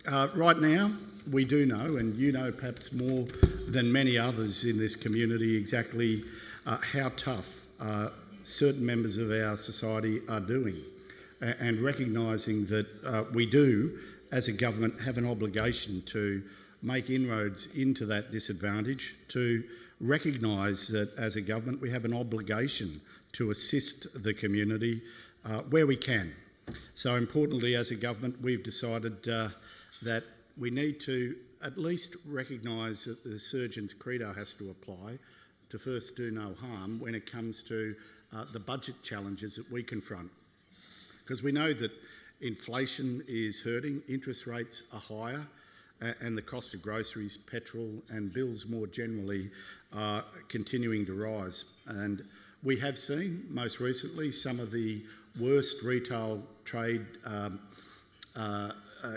Right now, we do know, and you know perhaps more than many others in this community, exactly how tough certain members of our society are doing, and recognising that we do, as a government, have an obligation to make inroads into that disadvantage, to recognise that as a government we have an obligation to assist the community where we can. So importantly, as a government, we've decided that we need to at least recognise that the surgeon's credo has to apply to first do no harm when it comes to the budget challenges that we confront. Because we know that inflation is hurting, interest rates are higher, and the cost of groceries, petrol and bills more generally are continuing to rise. And we have seen, most recently, some of the worst retail trade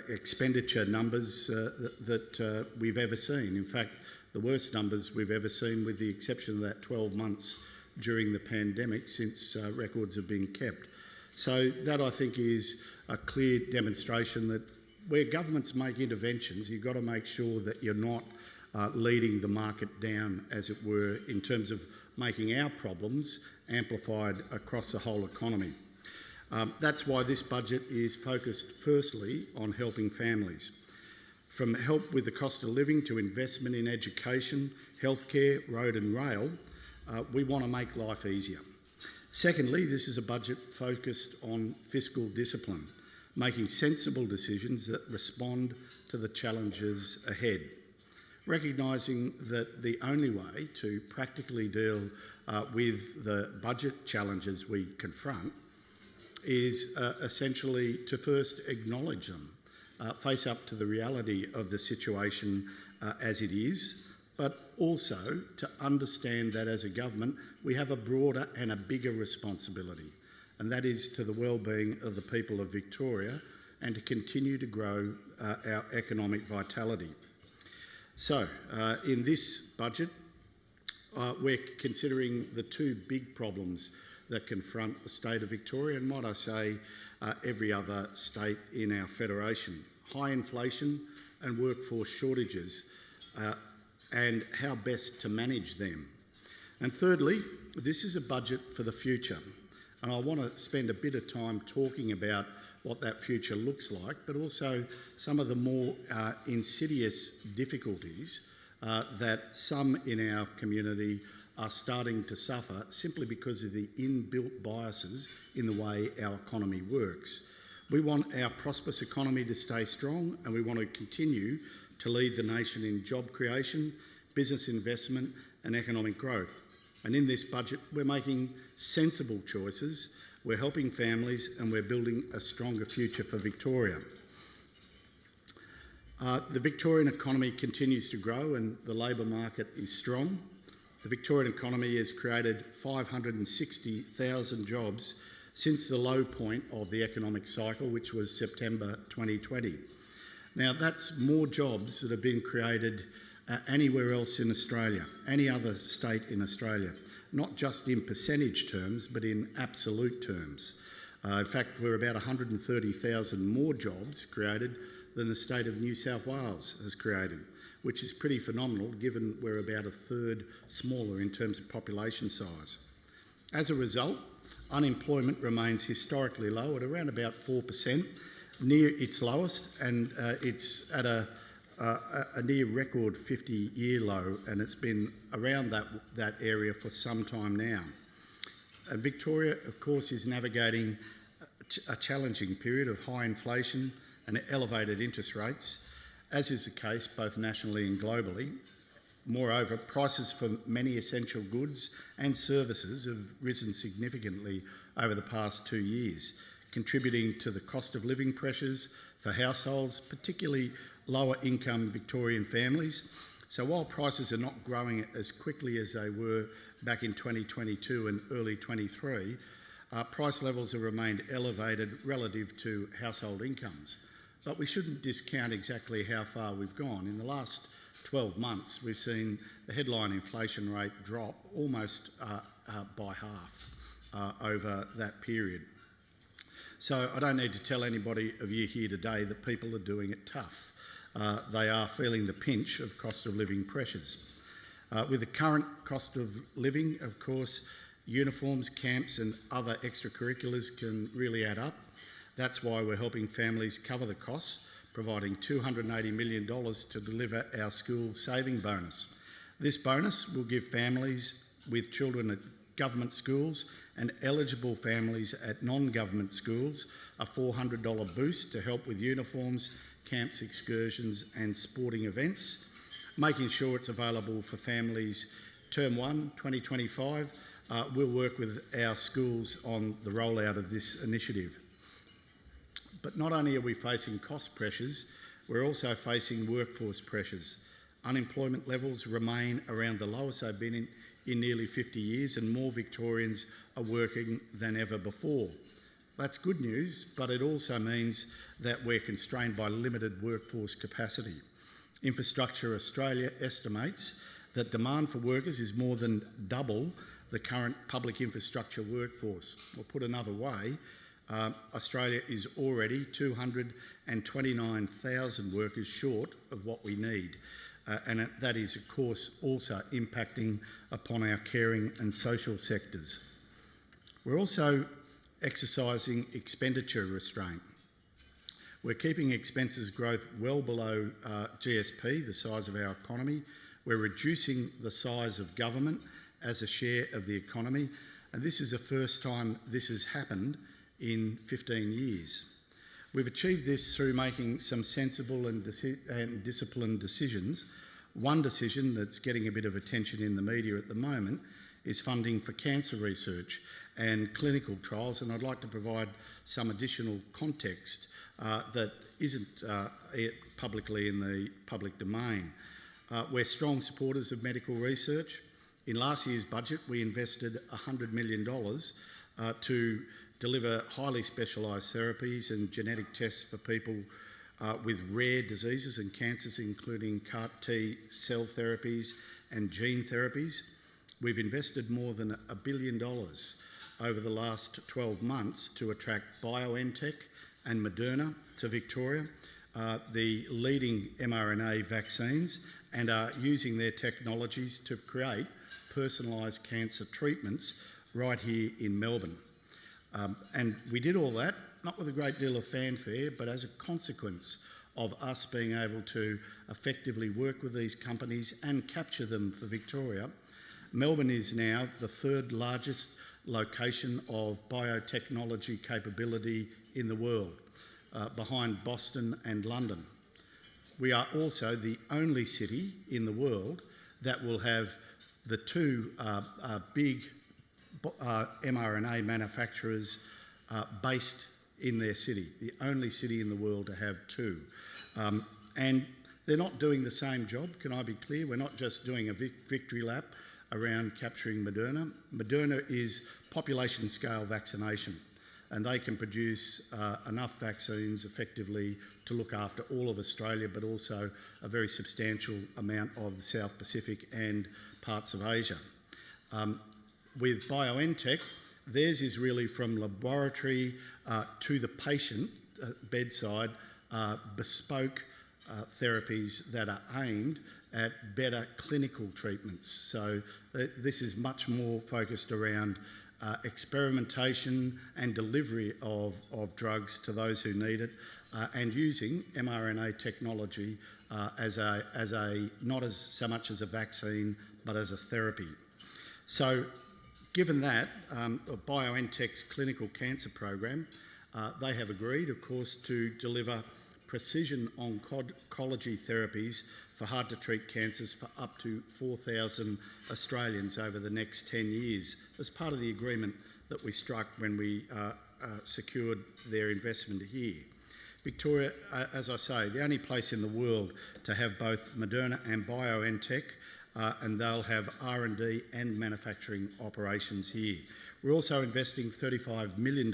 expenditure numbers that we've ever seen. In fact, the worst numbers we've ever seen, with the exception of that 12 months during the pandemic, since records have been kept. So that, I think, is a clear demonstration that where governments make interventions, you've got to make sure that you're not leading the market down, as it were, in terms of making our problems amplified across the whole economy. That's why this budget is focused firstly on helping families. From help with the cost of living to investment in education, healthcare, road and rail, we want to make life easier. Secondly, this is a budget focused on fiscal discipline, making sensible decisions that respond to the challenges ahead, recognising that the only way to practically deal with the budget challenges we confront is essentially to first acknowledge them, face up to the reality of the situation as it is, but also to understand that as a government we have a broader and a bigger responsibility, and that is to the well-being of the people of Victoria and to continue to grow our economic vitality. So, in this budget, we're considering the two big problems that confront the state of Victoria, and might I say every other state in our federation: high inflation and workforce shortages, and how best to manage them. And thirdly, this is a budget for the future, and I want to spend a bit of time talking about what that future looks like, but also some of the more insidious difficulties that some in our community are starting to suffer simply because of the inbuilt biases in the way our economy works. We want our prosperous economy to stay strong, and we want to continue to lead the nation in job creation, business investment and economic growth. And in this budget, we're making sensible choices, we're helping families, and we're building a stronger future for Victoria. The Victorian economy continues to grow and the labour market is strong. The Victorian economy has created 560,000 jobs since the low point of the economic cycle, which was September 2020. Now, that's more jobs that have been created anywhere else in Australia, any other state in Australia, not just in percentage terms, but in absolute terms. In fact, we're about 130,000 more jobs created than the state of New South Wales has created, which is pretty phenomenal given we're about a third smaller in terms of population size. As a result, unemployment remains historically low at around about 4%, near its lowest, and it's at a near record 50-year low, and it's been around that area for some time now. Victoria, of course, is navigating a challenging period of high inflation and elevated interest rates, as is the case both nationally and globally. Moreover, prices for many essential goods and services have risen significantly over the past 2 years, contributing to the cost of living pressures for households, particularly lower income Victorian families. So while prices are not growing as quickly as they were back in 2022 and early 23, price levels have remained elevated relative to household incomes. But we shouldn't discount exactly how far we've gone. In the last 12 months, we've seen the headline inflation rate drop almost by half over that period. So I don't need to tell anybody of you here today that people are doing it tough. They are feeling the pinch of cost of living pressures. With the current cost of living, of course, uniforms, camps and other extracurriculars can really add up. That's why we're helping families cover the costs, providing $280 million to deliver our school saving bonus. This bonus will give families with children at government schools and eligible families at non-government schools a $400 boost to help with uniforms, camps, excursions and sporting events, making sure it's available for families Term 1, 2025. We'll work with our schools on the rollout of this initiative. But not only are we facing cost pressures, we're also facing workforce pressures. Unemployment levels remain around the lowest they've been in nearly 50 years, and more Victorians are working than ever before. That's good news, but it also means that we're constrained by limited workforce capacity. Infrastructure Australia estimates that demand for workers is more than double the current public infrastructure workforce. Or put another way, Australia is already 229,000 workers short of what we need. And that is, of course, also impacting upon our caring and social sectors. We're also exercising expenditure restraint. We're keeping expenses growth well below GSP, the size of our economy. We're reducing the size of government as a share of the economy, and this is the first time this has happened in 15 years. We've achieved this through making some sensible and disciplined decisions. One decision that's getting a bit of attention in the media at the moment is funding for cancer research and clinical trials, and I'd like to provide some additional context that isn't publicly in the public domain. We're strong supporters of medical research. In last year's budget, we invested $100 million to deliver highly specialised therapies and genetic tests for people with rare diseases and cancers, including CAR-T cell therapies and gene therapies. We've invested more than $1 billion over the last 12 months to attract BioNTech and Moderna to Victoria, the leading mRNA vaccines, and are using their technologies to create personalised cancer treatments right here in Melbourne. And we did all that, not with a great deal of fanfare, but as a consequence of us being able to effectively work with these companies and capture them for Victoria. Melbourne is now the third largest location of biotechnology capability in the world, behind Boston and London. We are also the only city in the world that will have the two big mRNA manufacturers based in their city, the only city in the world to have two. And they're not doing the same job, can I be clear? We're not just doing a victory lap around capturing Moderna. Moderna is population scale vaccination, and they can produce enough vaccines effectively to look after all of Australia, but also a very substantial amount of the South Pacific and parts of Asia. With BioNTech, theirs is really from laboratory to the patient bedside, bespoke therapies that are aimed at better clinical treatments. So this is much more focused around experimentation and delivery of drugs to those who need it, and using mRNA technology as not as so much as a vaccine, but as a therapy. So given that, BioNTech's clinical cancer program, they have agreed, of course, to deliver precision oncology therapies for hard-to-treat cancers for up to 4,000 Australians over the next 10 years, as part of the agreement that we struck when we secured their investment here. Victoria, as I say, the only place in the world to have both Moderna and BioNTech, and they'll have R&D and manufacturing operations here. We're also investing $35 million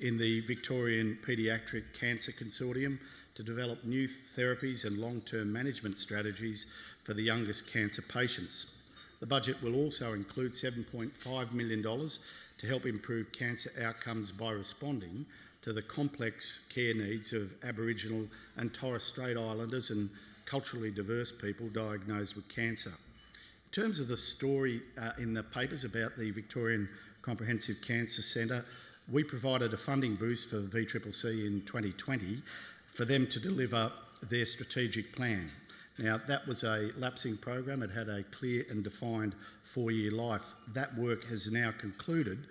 in the Victorian Paediatric Cancer Consortium to develop new therapies and long-term management strategies for the youngest cancer patients. The budget will also include $7.5 million to help improve cancer outcomes by responding to the complex care needs of Aboriginal and Torres Strait Islanders and culturally diverse people diagnosed with cancer. In terms of the story in the papers about the Victorian Comprehensive Cancer Centre, we provided a funding boost for VCCC in 2020 for them to deliver their strategic plan. Now, that was a lapsing program. It had a clear and defined 4-year life. That work has now concluded,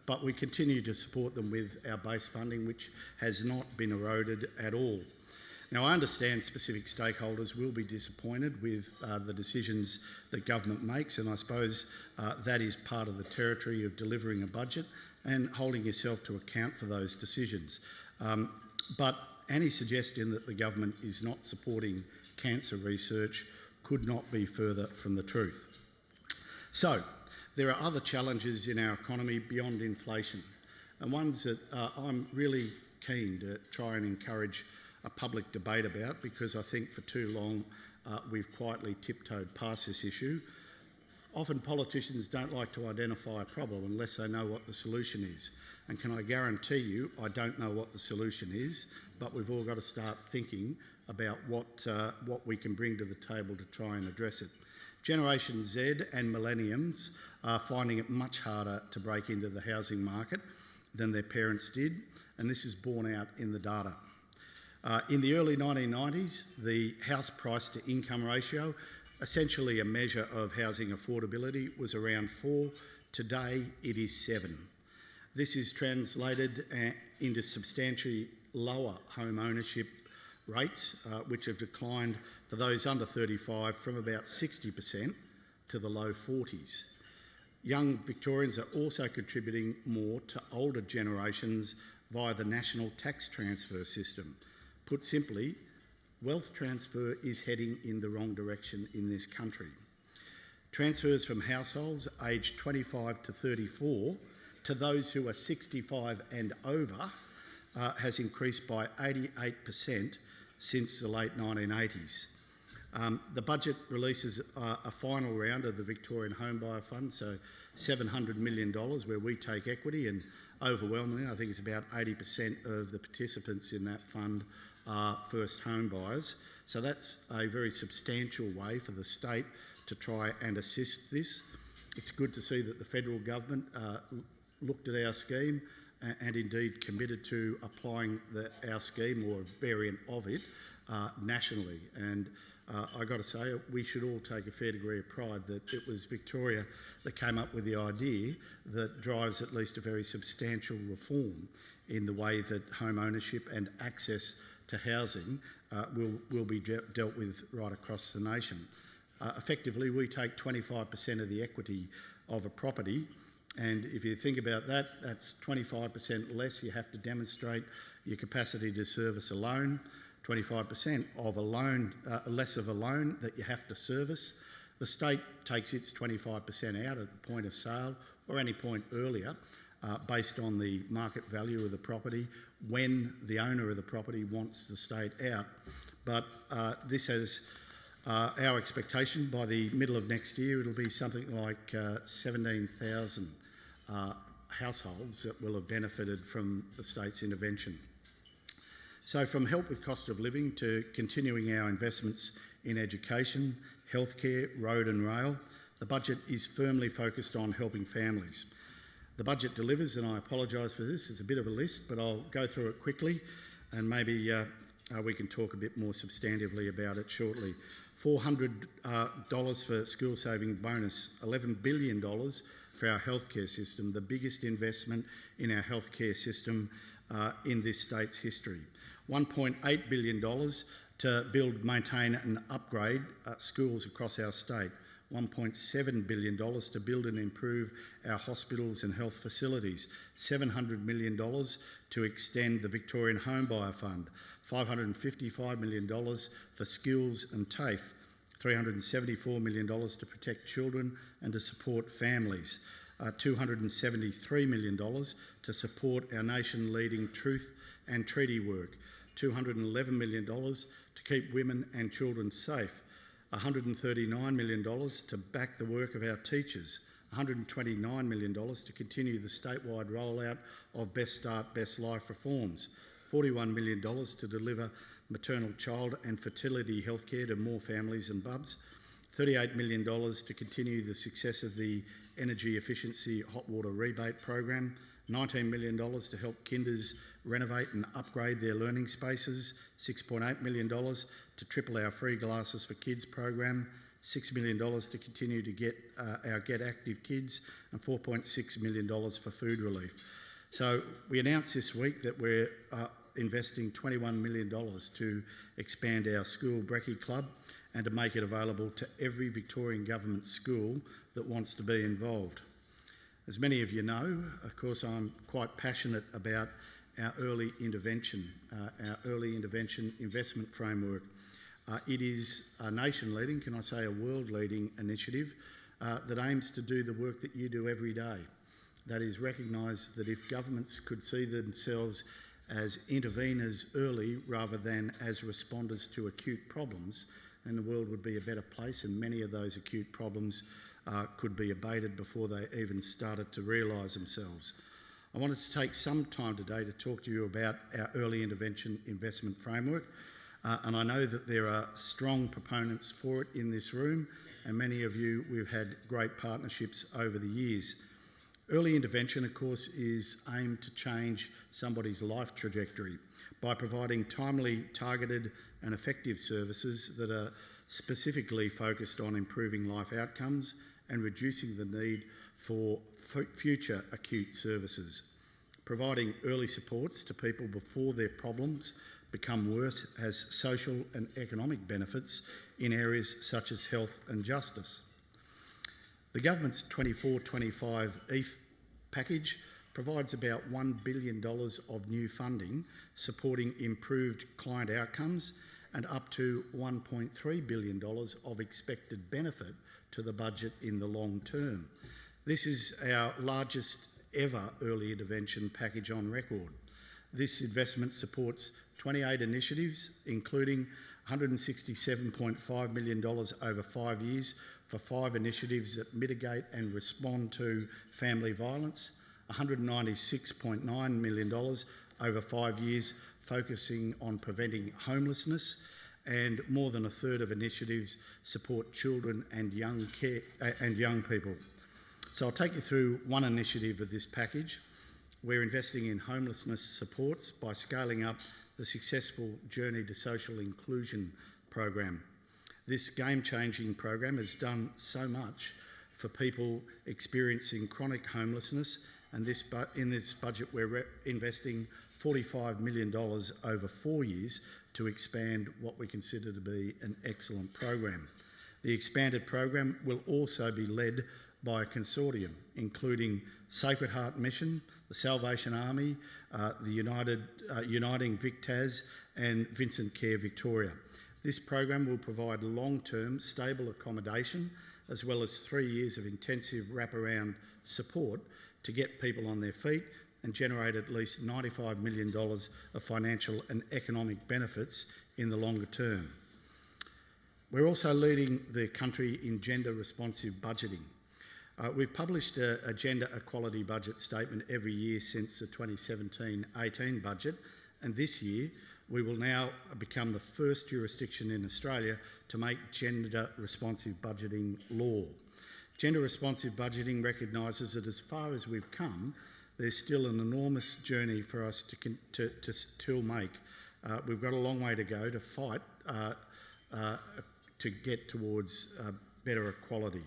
but we continue to support them with our base funding, which has not been eroded at all. Now, I understand specific stakeholders will be disappointed with the decisions that government makes, and I suppose that is part of the territory of delivering a budget and holding yourself to account for those decisions. But any suggestion that the government is not supporting cancer research could not be further from the truth. So, there are other challenges in our economy beyond inflation, and ones that I'm really keen to try and encourage a public debate about, because I think for too long we've quietly tiptoed past this issue. Often politicians don't like to identify a problem unless they know what the solution is. And can I guarantee you, I don't know what the solution is, but we've all got to start thinking about what we can bring to the table to try and address it. Generation Z and millenniums are finding it much harder to break into the housing market than their parents did, and this is borne out in the data. In the early 1990s, the house price to income ratio, essentially a measure of housing affordability, was around 4. Today, it is 7. This is translated into substantially lower home ownership rates, which have declined for those under 35 from about 60% to the low 40s. Young Victorians are also contributing more to older generations via the national tax transfer system. Put simply, wealth transfer is heading in the wrong direction in this country. Transfers from households aged 25 to 34 to those who are 65 and over has increased by 88% since the late 1980s. The budget releases a final round of the Victorian Home Buyer Fund, so $700 million, where we take equity, and overwhelmingly, I think it's about 80% of the participants in that fund are first home buyers. So that's a very substantial way for the state to try and assist this. It's good to see that the federal government looked at our scheme and indeed committed to applying our scheme, or a variant of it, nationally. And I've got to say, we should all take a fair degree of pride that it was Victoria that came up with the idea that drives at least a very substantial reform in the way that home ownership and access to housing will be dealt with right across the nation. Effectively, we take 25% of the equity of a property, and if you think about that, that's 25% less you have to demonstrate your capacity to service a loan, 25% of a loan, less of a loan that you have to service. The state takes its 25% out at the point of sale or any point earlier, based on the market value of the property when the owner of the property wants the state out. But this has our expectation by the middle of next year, it'll be something like 17,000 households that will have benefited from the state's intervention. So from help with cost of living to continuing our investments in education, healthcare, road and rail, the budget is firmly focused on helping families. The budget delivers, and I apologise for this, it's a bit of a list, but I'll go through it quickly and maybe we can talk a bit more substantively about it shortly. $400 for school saving bonus, $11 billion for our healthcare system, the biggest investment in our healthcare system in this state's history. $1.8 billion to build, maintain and upgrade schools across our state. $1.7 billion to build and improve our hospitals and health facilities. $700 million to extend the Victorian Home Buyer Fund. $555 million for skills and TAFE. $374 million to protect children and to support families. $273 million to support our nation-leading truth and treaty work. $211 million to keep women and children safe. $139 million to back the work of our teachers. $129 million to continue the statewide rollout of Best Start, Best Life reforms, $41 million to deliver maternal, child and fertility healthcare to more families and bubs, $38 million to continue the success of the energy efficiency hot water rebate program, $19 million to help kinders renovate and upgrade their learning spaces, $6.8 million to triple our free glasses for kids program, $6 million to continue to get our Get Active kids, and $4.6 million for food relief. So we announced this week that we're investing $21 million to expand our school brekkie club and to make it available to every Victorian government school that wants to be involved. As many of you know, of course, I'm quite passionate about our early intervention investment framework. It is a nation-leading, can I say a world-leading initiative that aims to do the work that you do every day. That is, recognise that if governments could see themselves as interveners early rather than as responders to acute problems, then the world would be a better place, and many of those acute problems could be abated before they even started to realise themselves. I wanted to take some time today to talk to you about our early intervention investment framework, and I know that there are strong proponents for it in this room, and many of you, we've had great partnerships over the years. Early intervention, of course, is aimed to change somebody's life trajectory by providing timely, targeted and effective services that are specifically focused on improving life outcomes and reducing the need for future acute services. Providing early supports to people before their problems become worse has social and economic benefits in areas such as health and justice. The government's 24-25 EAF package provides about $1 billion of new funding supporting improved client outcomes and up to $1.3 billion of expected benefit to the budget in the long term. This is our largest ever early intervention package on record. This investment supports 28 initiatives, including $167.5 million over 5 years for 5 initiatives that mitigate and respond to family violence, $196.9 million over 5 years focusing on preventing homelessness, and more than a third of initiatives support children and young people. So I'll take you through one initiative of this package. We're investing in homelessness supports by scaling up the successful Journey to Social Inclusion program. This game-changing program has done so much for people experiencing chronic homelessness, and in this budget we're investing $45 million over 4 years to expand what we consider to be an excellent program. The expanded program will also be led by a consortium including Sacred Heart Mission, the Salvation Army, the Uniting VicTaz and Vincent Care Victoria. This program will provide long-term stable accommodation as well as 3 years of intensive wraparound support to get people on their feet and generate at least $95 million of financial and economic benefits in the longer term. We're also leading the country in gender-responsive budgeting. We've published a gender equality budget statement every year since the 2017-18 budget, and this year we will now become the first jurisdiction in Australia to make gender-responsive budgeting law. Gender-responsive budgeting recognises that as far as we've come, there's still an enormous journey for us to still make. We've got a long way to go to fight to get towards better equality.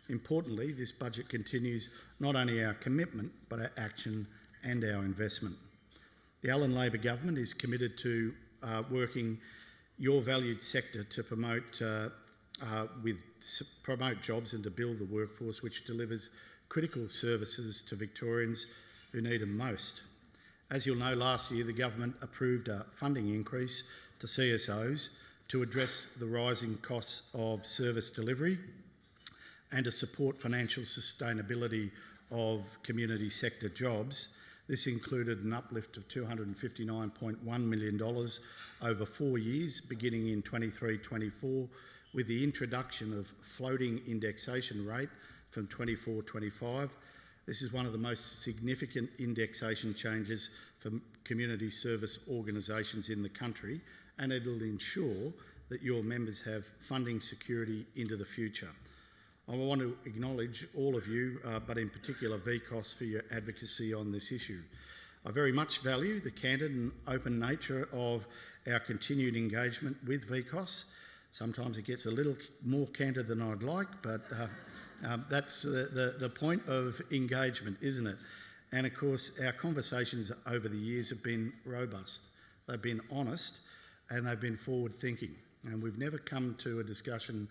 Importantly, this budget continues not only our commitment but our action and our investment. The Allan Labor government is committed to working your valued sector to promote jobs and to build the workforce which delivers critical services to Victorians who need them most. As you'll know, last year the government approved a funding increase to CSOs to address the rising costs of service delivery and to support financial sustainability of community sector jobs. This included an uplift of $259.1 million over 4 years, beginning in 23-24, with the introduction of floating indexation rate from 24-25. This is one of the most significant indexation changes for community service organisations in the country, and it'll ensure that your members have funding security into the future. I want to acknowledge all of you, but in particular VCOS, for your advocacy on this issue. I very much value the candid and open nature of our continued engagement with VCOS. Sometimes it gets a little more candid than I'd like, but that's the point of engagement, isn't it? And of course, our conversations over the years have been robust. They've been honest and they've been forward-thinking. And we've never come to a discussion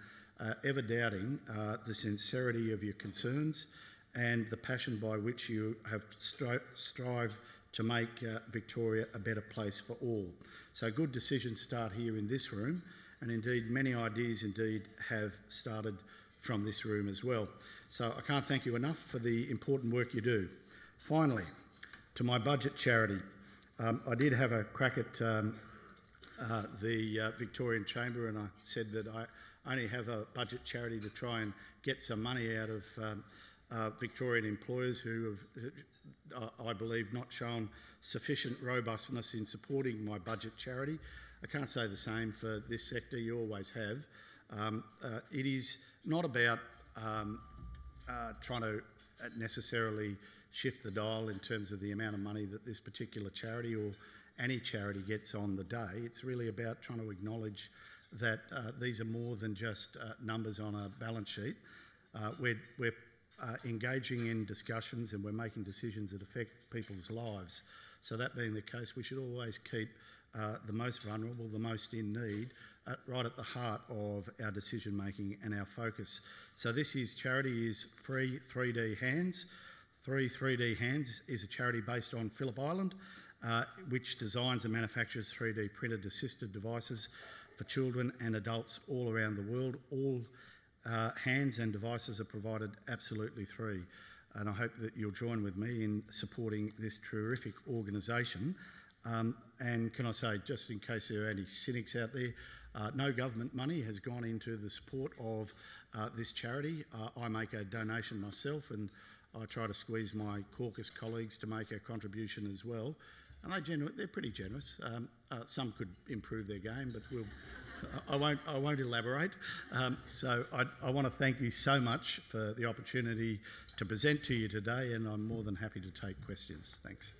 ever doubting the sincerity of your concerns and the passion by which you have strived to make Victoria a better place for all. So good decisions start here in this room, and indeed many ideas have started from this room as well. So I can't thank you enough for the important work you do. Finally, to my budget charity, I did have a crack at the Victorian Chamber, and I said that I only have a budget charity to try and get some money out of Victorian employers who have, I believe, not shown sufficient robustness in supporting my budget charity. I can't say the same for this sector, you always have. It is not about trying to necessarily shift the dial in terms of the amount of money that this particular charity or any charity gets on the day. It's really about trying to acknowledge that these are more than just numbers on a balance sheet. We're engaging in discussions and we're making decisions that affect people's lives. So that being the case, we should always keep the most vulnerable, the most in need, right at the heart of our decision making and our focus. So this year's charity is Free 3D Hands. Free 3D Hands is a charity based on Phillip Island, which designs and manufactures 3D printed assisted devices for children and adults all around the world. All hands and devices are provided absolutely free. And I hope that you'll join with me in supporting this terrific organisation. And can I say, just in case there are any cynics out there, no government money has gone into the support of this charity. I make a donation myself, and I try to squeeze my caucus colleagues to make a contribution as well. And they're pretty generous. Some could improve their game, but I won't elaborate. So I want to thank you so much for the opportunity to present to you today, and I'm more than happy to take questions. Thanks.